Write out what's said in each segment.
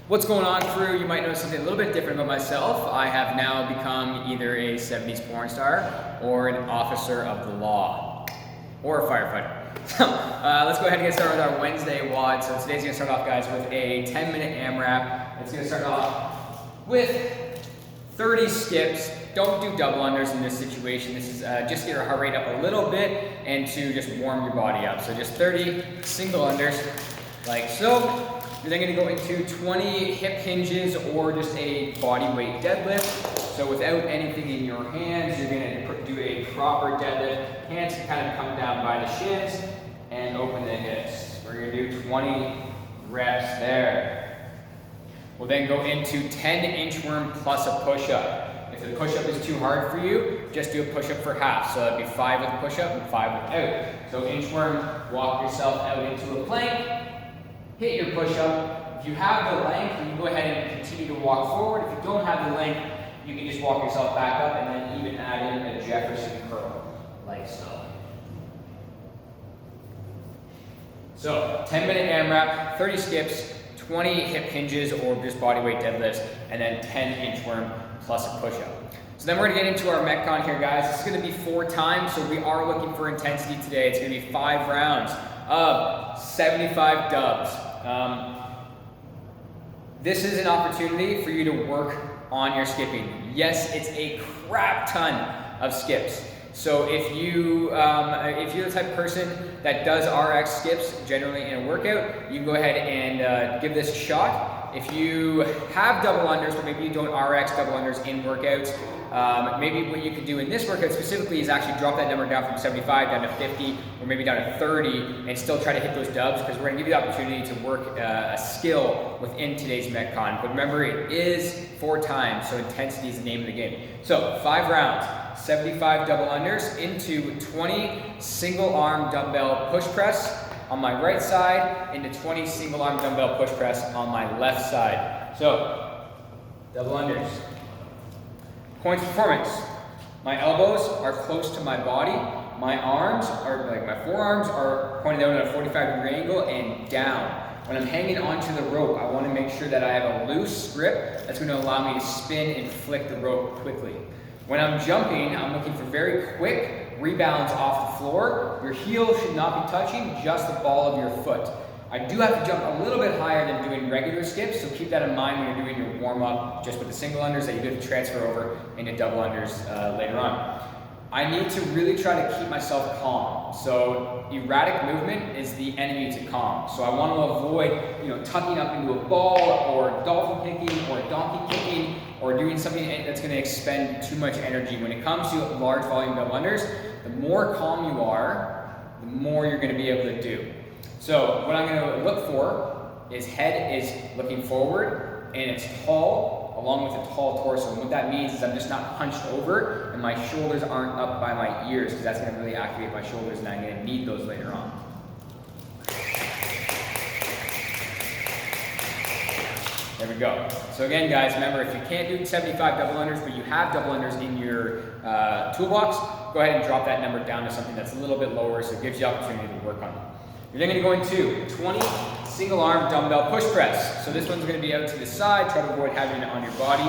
What's going on, crew? You might know something a little bit different about myself. I have now become either a 70s porn star or an officer of the law or a firefighter. So let's go ahead and get started with our Wednesday WOD. So today's gonna start off, guys, with a 10-minute AMRAP. It's gonna start off with 30 skips. Don't do double unders in this situation. This is just get your heart rate up a little bit and to just warm your body up. So just 30 single unders, like so. You're then going to go into 20 hip hinges or just a body weight deadlift. So without anything in your hands, you're going to do a proper deadlift. Hands can kind of come down by the shins and open the hips. We're going to do 20 reps there. We'll then go into 10 inchworm plus a push-up. If the push-up is too hard for you, just do a push-up for half. So that'd be 5 with push-up and 5 without. So inchworm, walk yourself out into a plank. Hit your push-up. If you have the length, you can go ahead and continue to walk forward. If you don't have the length, you can just walk yourself back up and then even add in a Jefferson curl, like so. So, 10-minute AMRAP, 30 skips, 20 hip hinges or just body weight deadlifts, and then 10 inchworm plus a push-up. So then we're gonna get into our Metcon here, guys. This is gonna be 4 times, so we are looking for intensity today. It's gonna be 5 rounds of 75 dubs. This is an opportunity for you to work on your skipping. Yes, it's a crap ton of skips. So if you're the type of person that does RX skips generally in a workout, you can go ahead and give this a shot. If you have double unders, but maybe you don't RX double unders in workouts, maybe what you could do in this workout specifically is actually drop that number down from 75 down to 50 or maybe down to 30 and still try to hit those dubs, because we're going to give you the opportunity to work a skill within today's Metcon. But remember, it is 4 times, so intensity is the name of the game. So 5 rounds, 75 double unders into 20 single arm dumbbell push press on my right side into 20 single arm dumbbell push press on my left side. So double unders. Points performance. My elbows are close to my body. My arms are, like my forearms are pointed out at a 45-degree angle and down. When I'm hanging onto the rope, I want to make sure that I have a loose grip that's going to allow me to spin and flick the rope quickly. When I'm jumping, I'm looking for very quick rebalance off the floor. Your heel should not be touching, just the ball of your foot. I do have to jump a little bit higher than doing regular skips, so keep that in mind when you're doing your warm-up, just with the single unders that you do have to transfer over into double unders later on. I need to really try to keep myself calm. So erratic movement is the enemy to calm. So I want to avoid, tucking up into a ball or dolphin kicking or donkey kicking or doing something that's going to expend too much energy. When it comes to large volume double unders, the more calm you are, the more you're going to be able to do. So what I'm going to look for is head is looking forward and it's tall along with a tall torso. And what that means is I'm just not hunched over and my shoulders aren't up by my ears, because that's going to really activate my shoulders and I'm going to need those later on. There we go. So again, guys, remember, if you can't do 75 double unders, but you have double unders in your toolbox, go ahead and drop that number down to something that's a little bit lower, so it gives you opportunity to work on it. You're then going to go into 20 single arm dumbbell push press. So this one's going to be out to the side. Try to avoid having it on your body.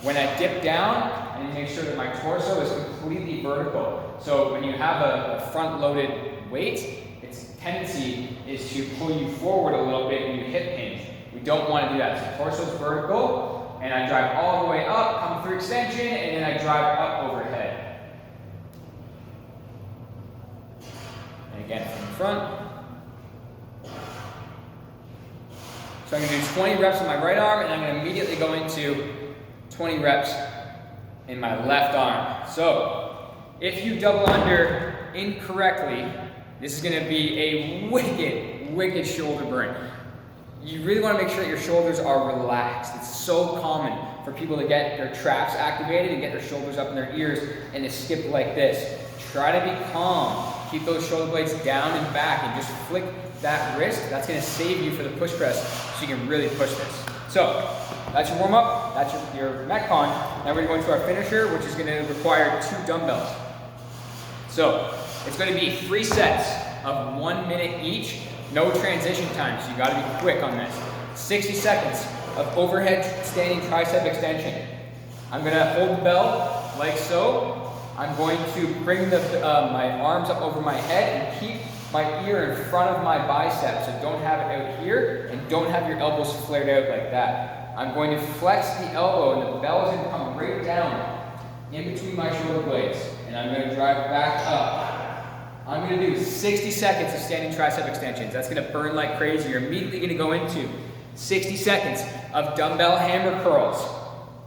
When I dip down, I need to make sure that my torso is completely vertical. So when you have a front loaded weight, its tendency is to pull you forward a little bit when you hip hinge. We don't want to do that. So torso is vertical, and I drive all the way up, come through extension, and then I drive up overhead. And again, from the front. So I'm going to do 20 reps on my right arm, and I'm going to immediately go into 20 reps in my left arm. So if you double under incorrectly, this is going to be a wicked shoulder burn. You really want to make sure that your shoulders are relaxed. It's so common for people to get their traps activated and get their shoulders up in their ears and to skip like this. Try to be calm. Keep those shoulder blades down and back and just flick that wrist. That's going to save you for the push press, so you can really push this. So that's your warm up, that's your Metcon. Now we're going to go into our finisher, which is going to require 2 dumbbells. So it's going to be 3 sets of 1 minute each, no transition time, so you got to be quick on this. 60 seconds, of overhead standing tricep extension. I'm gonna hold the bell like so. I'm going to bring my arms up over my head and keep my ear in front of my biceps. So don't have it out here and don't have your elbows flared out like that. I'm going to flex the elbow and the bell is going to come right down in between my shoulder blades. And I'm going to drive back up. I'm going to do 60 seconds of standing tricep extensions. That's going to burn like crazy. You're immediately going to go into 60 seconds of dumbbell hammer curls.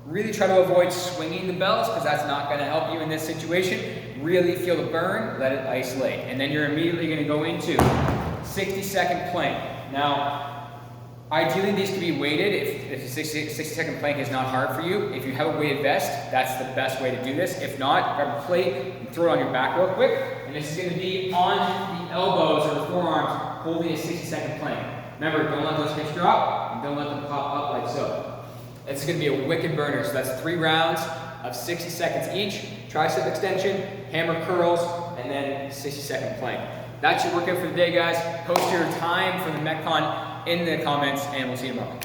Really try to avoid swinging the bells because that's not going to help you in this situation. Really feel the burn, let it isolate. And then you're immediately going to go into 60-second plank. Now, ideally these can be weighted if a 60-second plank is not hard for you. If you have a weighted vest, that's the best way to do this. If not, grab a plate and throw it on your back real quick. And this is going to be on the elbows or the forearms holding a 60-second plank. Remember, don't let those hips drop and don't let them pop up like so. It's going to be a wicked burner. So that's 3 rounds of 60 seconds each. Tricep extension, hammer curls, and then 60-second plank. That's your workout for the day, guys. Post your time for the Metcon in the comments, and we'll see you tomorrow.